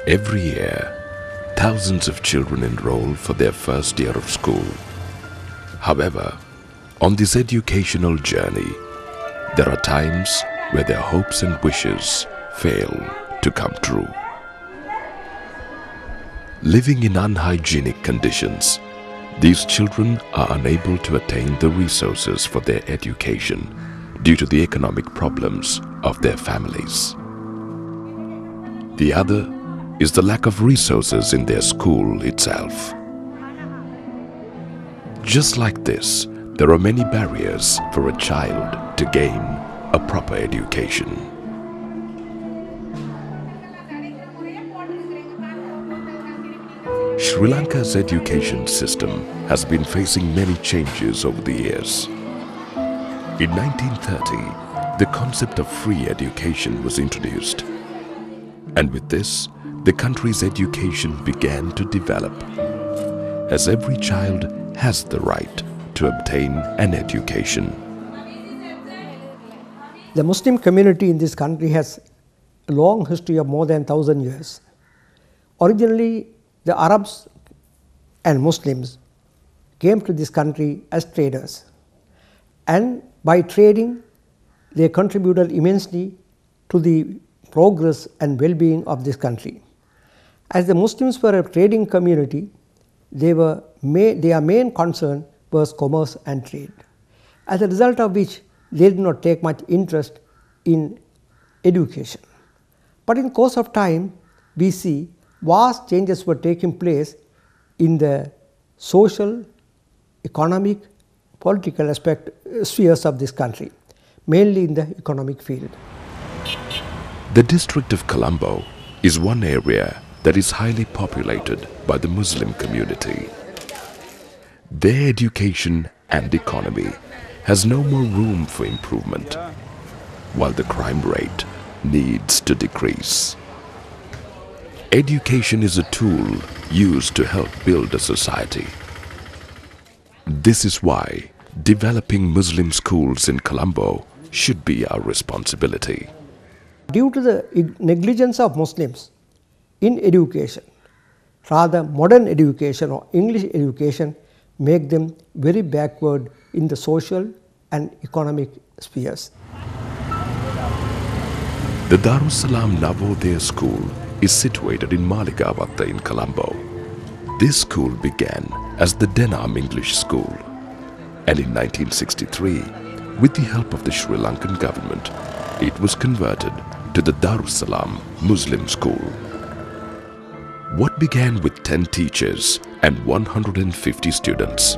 Every year, thousands of children enroll for their first year of school. However, on this educational journey, there are times where their hopes and wishes fail to come true. Living in unhygienic conditions, these children are unable to attain the resources for their education due to the economic problems of their families. The other is the lack of resources in their school itself. Just like this, there are many barriers for a child to gain a proper education. Sri Lanka's education system has been facing many changes over the years. In 1930, the concept of free education was introduced. And with this, the country's education began to develop, as every child has the right to obtain an education. The Muslim community in this country has a long history of more than 1,000 years. Originally, the Arabs and Muslims came to this country as traders, and by trading they contributed immensely to the progress and well-being of this country. As the Muslims were a trading community, their main concern was commerce and trade, as a result of which they did not take much interest in education. But in course of time, we see vast changes were taking place in the social, economic, political spheres of this country, mainly in the economic field. The district of Colombo is one area that is highly populated by the Muslim community. Their education and economy has no more room for improvement, while the crime rate needs to decrease. Education is a tool used to help build a society. This is why developing Muslim schools in Colombo should be our responsibility. Due to the negligence of Muslims in education, rather modern education or English education make them very backward in the social and economic spheres. The Darussalaam Navodya school is situated in Maligawatta in Colombo. This school began as the Denham English School, and in 1963, with the help of the Sri Lankan government, it was converted to the Darussalaam Muslim School. What began with 10 teachers and 150 students,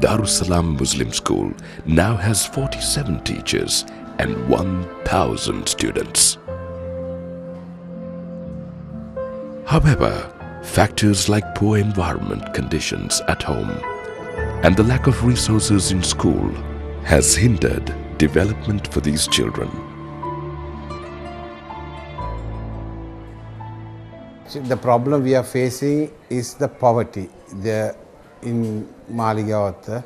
Darussalaam Muslim School now has 47 teachers and 1,000 students. However, factors like poor environment conditions at home and the lack of resources in school has hindered development for these children. The problem we are facing is the poverty in Maligawatta,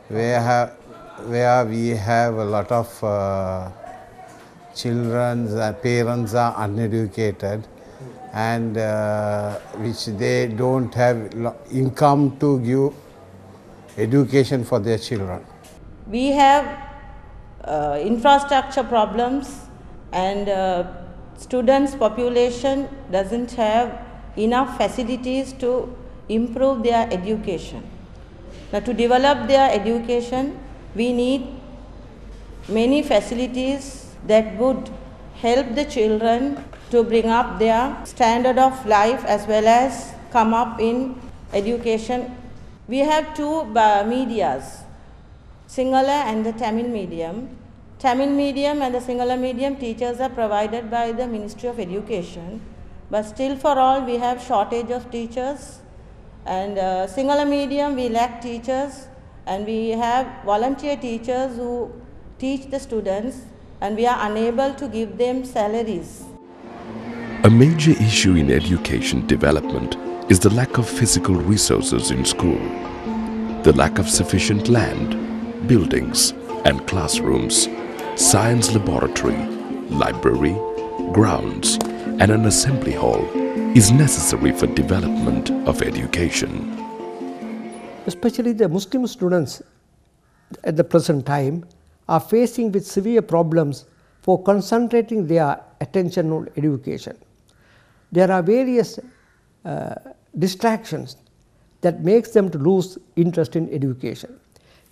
where we have a lot of children, parents are uneducated, and which they don't have income to give education for their children. We have infrastructure problems, and students' population doesn't have enough facilities to improve their education. Now, to develop their education, we need many facilities that would help the children to bring up their standard of life as well as come up in education. We have two medias, Sinhala and the Tamil medium. Tamil medium and the Sinhala medium teachers are provided by the Ministry of Education, but still for all we have shortage of teachers, and Sinhala medium we lack teachers, and we have volunteer teachers who teach the students, and we are unable to give them salaries. A major issue in education development is the lack of physical resources in school, the lack of sufficient land, buildings and classrooms, science laboratory, library, grounds and an assembly hall is necessary for development of education. Especially the Muslim students at the present time are facing with severe problems for concentrating their attention on education. There are various distractions that makes them to lose interest in education.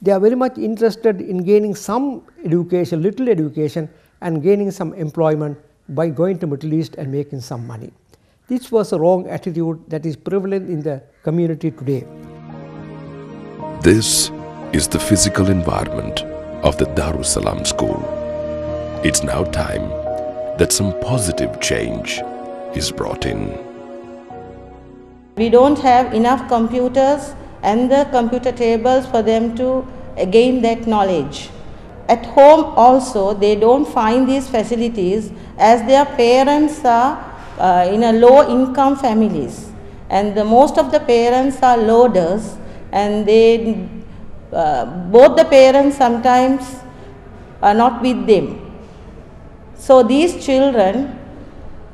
They are very much interested in gaining some education, little education, and gaining some employment by going to Middle East and making some money. This was a wrong attitude that is prevalent in the community today. This is the physical environment of the Darussalaam school. It's now time that some positive change is brought in. We don't have enough computers and the computer tables for them to gain that knowledge. At home also they don't find these facilities as their parents are in a low income families, and most of the parents are loaders, and both the parents sometimes are not with them. So these children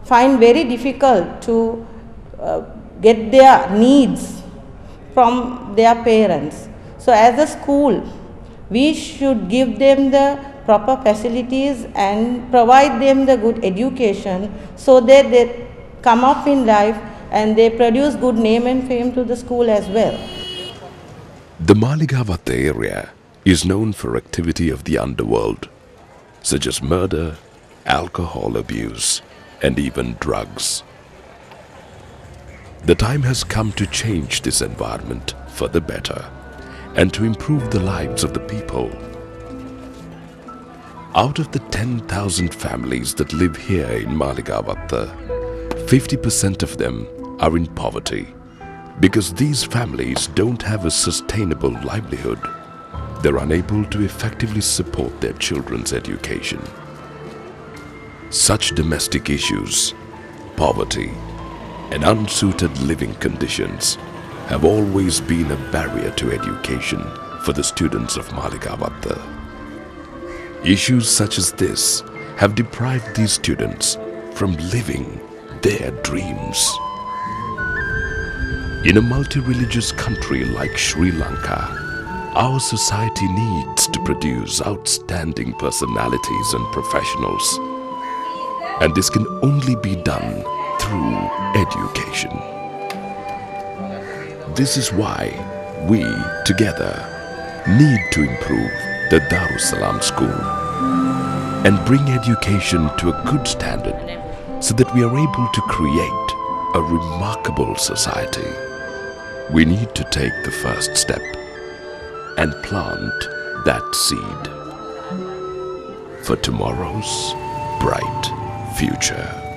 find very difficult to get their needs from their parents. So as a school, we should give them the proper facilities and provide them the good education so that they come up in life and they produce good name and fame to the school as well. The Maligawatta area is known for activity of the underworld, such as murder, alcohol abuse, and even drugs. The time has come to change this environment for the better and to improve the lives of the people. Out of the 10,000 families that live here in Maligawatta, 50% of them are in poverty. Because these families don't have a sustainable livelihood, they're unable to effectively support their children's education. Such domestic issues, poverty, and unsuited living conditions have always been a barrier to education for the students of Maligawatta. Issues such as this have deprived these students from living their dreams. In a multi-religious country like Sri Lanka, our society needs to produce outstanding personalities and professionals. And this can only be done through education. This is why we, together, need to improve the Darussalaam school and bring education to a good standard so that we are able to create a remarkable society. We need to take the first step and plant that seed for tomorrow's bright future.